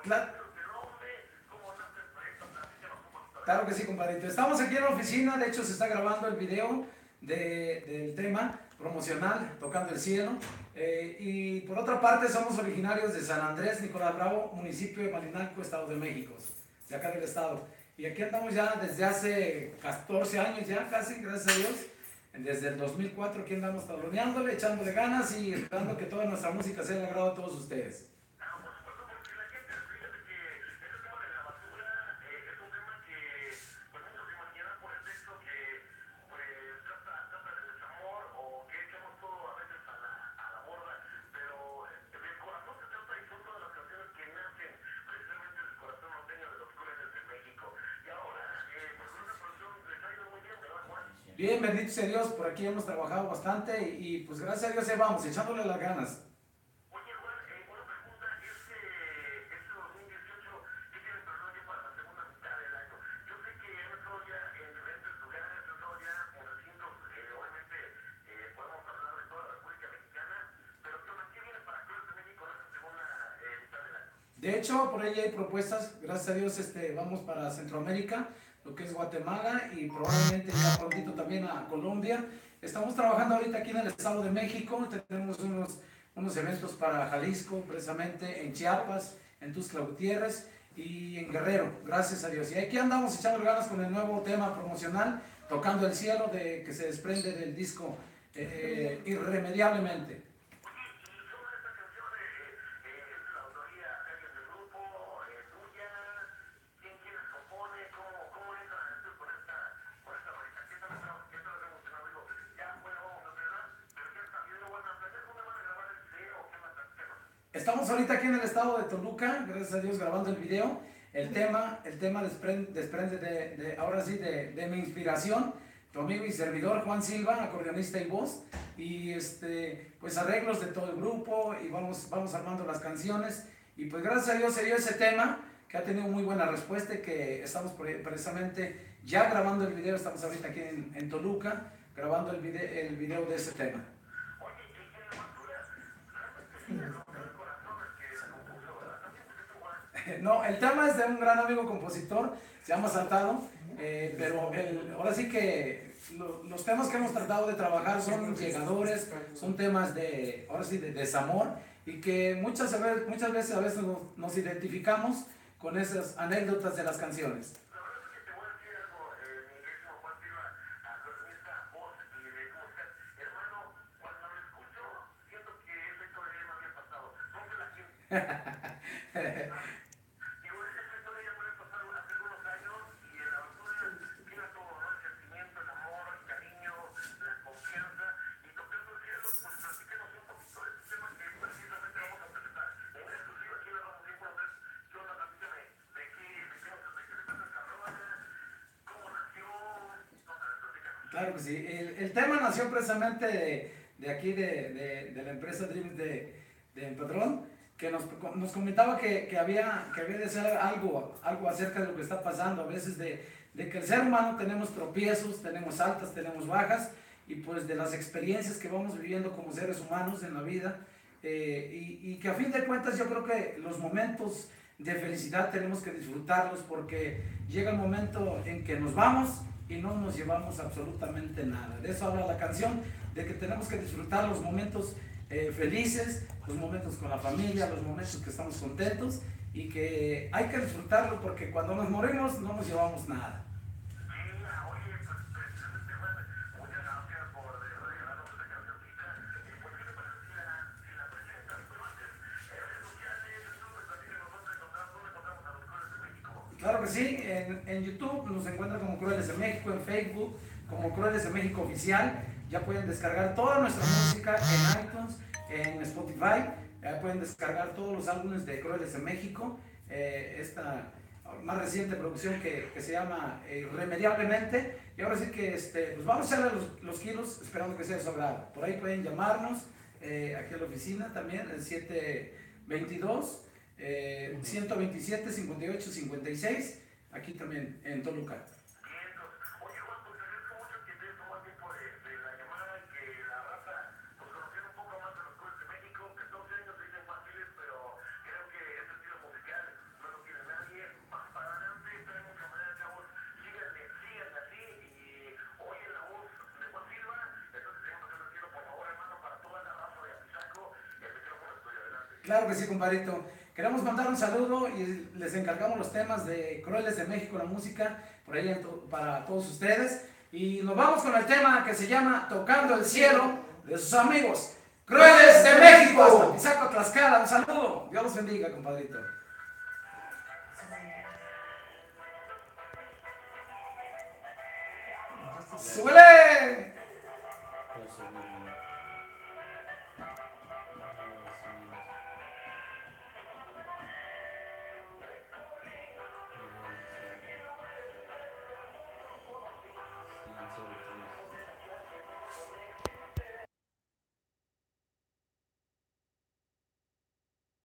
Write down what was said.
Claro, claro que sí, compadrito. Estamos aquí en la oficina, de hecho se está grabando el video del tema promocional, Tocando el Cielo. Y por otra parte somos originarios de San Andrés, Nicolás Bravo, municipio de Malinalco, Estado de México, de acá del estado. Y aquí andamos ya desde hace 14 años ya casi, gracias a Dios. Desde el 2004 aquí andamos taloneándole, echándole ganas y esperando que toda nuestra música sea del agrado a todos ustedes. Bien, bendito sea Dios, por aquí hemos trabajado bastante y pues gracias a Dios ahí vamos, echándole las ganas. De hecho, por ahí hay propuestas, gracias a Dios vamos para Centroamérica, lo que es Guatemala y probablemente ya prontito también a Colombia. Estamos trabajando ahorita aquí en el Estado de México, tenemos unos eventos para Jalisco, precisamente en Chiapas, en Tuxtla Gutiérrez y en Guerrero, gracias a Dios. Y aquí andamos echando ganas con el nuevo tema promocional, Tocando el Cielo, que se desprende del disco Irremediablemente. Estamos ahorita aquí en el estado de Toluca, gracias a Dios, grabando el video. El tema desprende ahora sí, de mi inspiración, tu amigo y servidor Juan Silva, acordeonista y voz, y pues arreglos de todo el grupo, y vamos armando las canciones, y pues gracias a Dios se dio ese tema, que ha tenido muy buena respuesta, y que estamos precisamente ya grabando el video, estamos ahorita aquí en Toluca, grabando el video de ese tema. No, el tema es de un gran amigo compositor, se llama Saltado, pero ahora sí que los temas que hemos tratado de trabajar son llegadores, son temas ahora sí, de desamor, y que muchas veces nos identificamos con esas anécdotas de las canciones. Claro que sí. El tema nació precisamente de aquí, de la empresa Dreams de Padrón, que nos comentaba que había de ser algo acerca de lo que está pasando, a veces de que el ser humano tenemos tropiezos, tenemos altas, tenemos bajas, y pues de las experiencias que vamos viviendo como seres humanos en la vida, y que a fin de cuentas yo creo que los momentos de felicidad tenemos que disfrutarlos, porque llega el momento en que nos vamos y no nos llevamos absolutamente nada. De eso habla la canción, de que tenemos que disfrutar los momentos felices, los momentos con la familia, los momentos que estamos contentos, y que hay que disfrutarlo, porque cuando nos morimos no nos llevamos nada. Claro que sí, en YouTube nos encuentran como Crueles de México, en Facebook como Crueles de México Oficial. Ya pueden descargar toda nuestra música en iTunes, en Spotify. Ya pueden descargar todos los álbumes de Crueles de México. Esta más reciente producción que se llama Irremediablemente. Y ahora sí que pues vamos a hacerle los kilos, esperando que sea de su agrado. Por ahí pueden llamarnos aquí a la oficina también, el 722 127 58 56, aquí también en Toluca. Claro que sí, compadrito. Queremos mandar un saludo y les encargamos los temas de Crueles de México, la música, por ahí para todos ustedes. Y nos vamos con el tema que se llama Tocando el Cielo, de sus amigos Crueles de México. Hasta Pisaco, Tlaxcala, un saludo. Dios los bendiga, compadrito. ¡Súbele!